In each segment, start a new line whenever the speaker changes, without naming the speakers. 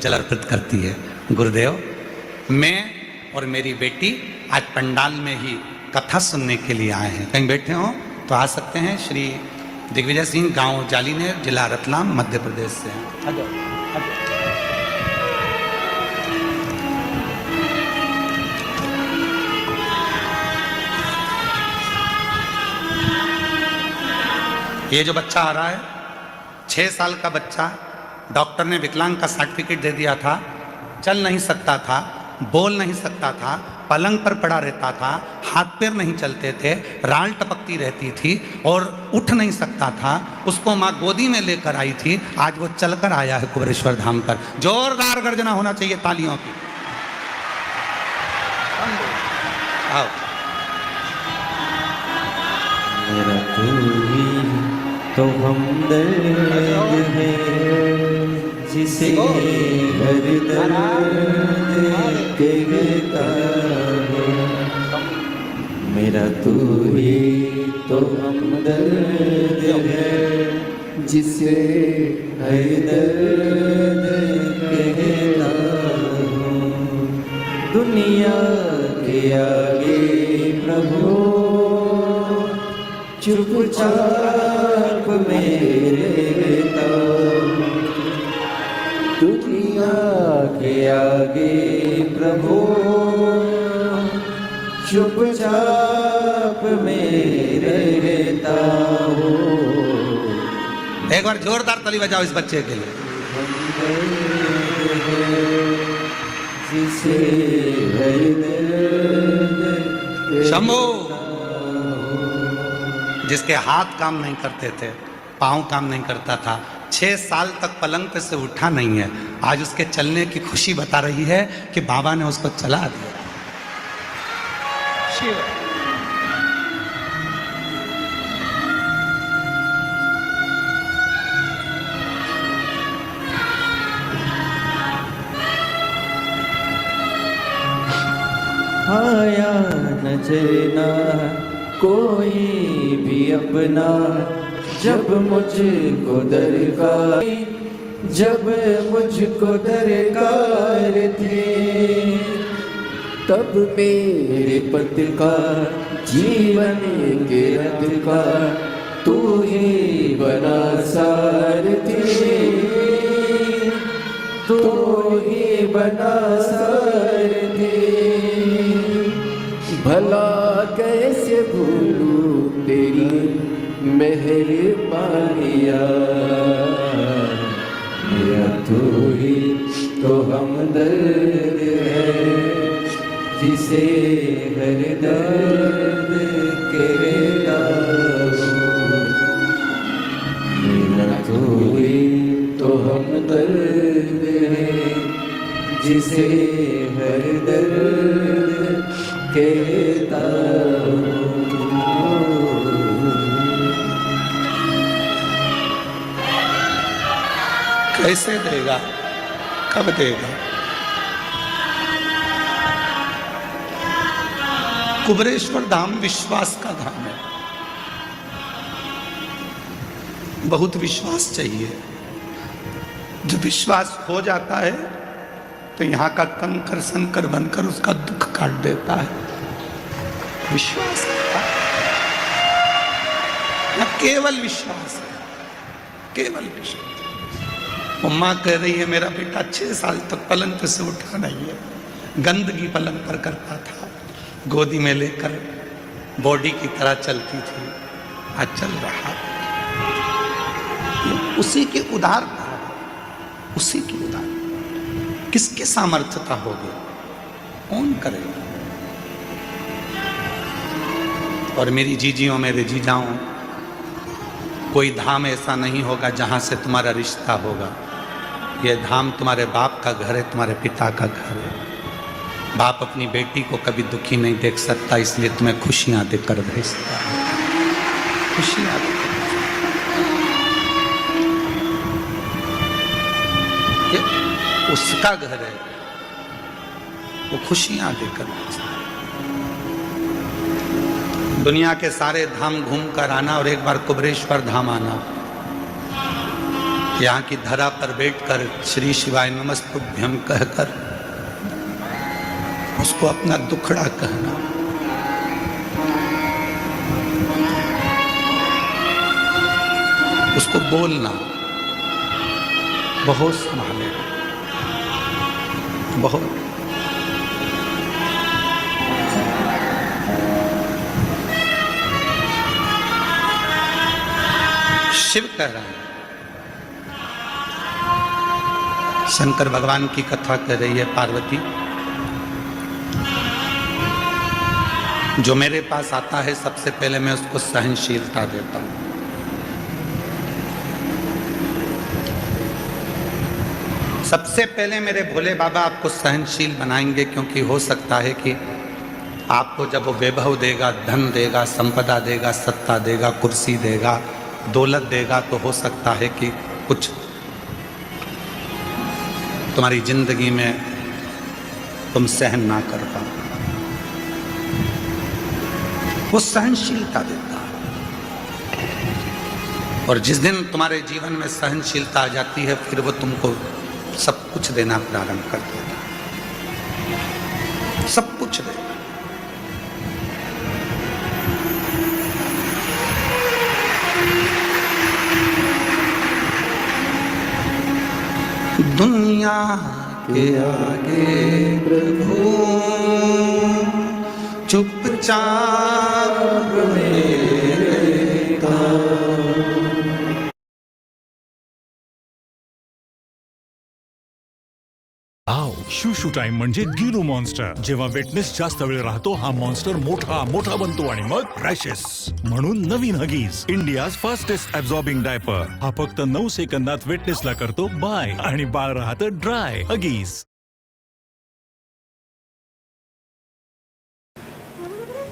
जल अर्पित करती है। गुरुदेव, मैं और मेरी बेटी आज पंडाल में ही कथा सुनने के लिए आए हैं। कहीं बैठे हो तो आ सकते हैं। श्री दिग्विजय सिंह, गांव जालीनेर, जिला रतलाम, मध्य प्रदेश से हैं। ये जो बच्चा आ रहा है, 6 साल का बच्चा, डॉक्टर ने विकलांग का सर्टिफिकेट दे दिया था। चल नहीं सकता था, बोल नहीं सकता था, पलंग पर पड़ा रहता था, हाथ पैर नहीं चलते थे, राल टपकती रहती थी और उठ नहीं सकता था। उसको माँ गोदी में लेकर आई थी। आज वो चलकर आया है कुबेरेश्वर धाम पर। जोरदार गर्जना होना चाहिए तालियों की। आओ।
मेरा तू ही तो हमदर्द है, जिसे हर दर्द कहता है। मेरा तू ही तो हमदर्द है, जिसे हर दर्द कहता हूँ। दुनिया के आगे प्रभु चुपचाप मेरे ताऊ। दुनिया के आगे प्रभु चुपचाप मेरे ताऊ।
एक बार जोरदार ताली बजाओ इस बच्चे के लिए।
जिसे
शंभो, जिसके हाथ काम नहीं करते थे, पाँव काम नहीं करता था, 6 साल तक पलंग पे से उठा नहीं है, आज उसके चलने की खुशी बता रही है कि बाबा ने उसको चला दिया। शिव।
आया नजर ना कोई भी अपना, जब मुझको दरकार, जब मुझको दरकार थे, तब मेरे पति का जीवन के रथ का तू ही बना सारथी। तू ही बना सारथी। भला कैसे भूलूं तेरी मेहरबानियाँ। मेरा तू ही तो हमदर्द है, जिसे हर दर्द कहता हूँ। मेरा तू ही तो हमदर्द है, जिसे हर दर्द कहता हूँ।
कैसे देगा, कब देगा? कुबेरेश्वर धाम विश्वास का धाम है। बहुत विश्वास चाहिए। जो विश्वास हो जाता है तो यहाँ का कंकर संकर बनकर उसका दुख काट देता है। विश्वास न केवल विश्वास है, केवल विश्वास। उम्मा कह रही है मेरा बेटा 6 साल तक पलंग पर से उठा नहीं है, गंदगी पलंग पर करता था, गोदी में लेकर बॉडी की तरह चलती थी, आज चल रहा। उसी के उधार, उसी की उधार। किसके सामर्थ्यता होगी? कौन करेगा? और मेरी जीजियों, मेरे जीजाओं, कोई धाम ऐसा नहीं होगा जहां से तुम्हारा रिश्ता होगा। यह धाम तुम्हारे बाप का घर है, तुम्हारे पिता का घर है। बाप अपनी बेटी को कभी दुखी नहीं देख सकता, इसलिए तुम्हें खुशियां देकर भेजता है। खुशियां देकर। ये उसका घर है, वो खुशियां देकर भेजता है। दुनिया के सारे धाम घूम कर आना और एक बार कुबेरेश्वर धाम आना, यहाँ की धरा पर बैठकर श्री शिवाय नमस्तुभ्यम कहकर उसको अपना दुखड़ा कहना, उसको बोलना, बहुत संभाले, बहुत। शिव कह रहा है, शंकर भगवान की कथा कह रही है पार्वती, जो मेरे पास आता है सबसे पहले मैं उसको सहनशीलता देता हूं। सबसे पहले मेरे भोले बाबा आपको सहनशील बनाएंगे, क्योंकि हो सकता है कि आपको जब वो वैभव देगा, धन देगा, संपदा देगा, सत्ता देगा, कुर्सी देगा, दौलत देगा, तो हो सकता है कि कुछ तुम्हारी जिंदगी में तुम सहन ना कर पाओ। वो सहनशीलता देता है, और जिस दिन तुम्हारे जीवन में सहनशीलता आ जाती है, फिर वो तुमको सब कुछ देना प्रारंभ कर देता है, सब कुछ देना। दुनिया के आगे प्रभु चुपचाप रहेगा।
शू शू टाइम म्हणजे गिलू मॉन्स्टर. जेव्हा वेटनेस जास्त वेळ राहतो हा मॉन्स्टर मोठा मोठा बनतो आणि मग रॅशेस. म्हणून नवीन हगीज, इंडियाज फास्टेस्ट ऍब्झॉर्बिंग डायपर. हा फक्त 9 सेकंदात वेटनेसला करतो बाय आणि बाळ राहतं ड्राय. हगीज.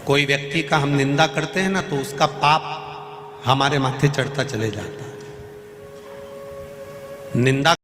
कोई व्यक्ति का हम निंदा करते हैं ना, तो उसका पाप हमारे माथे चढ़ता चले जाता है। निंदा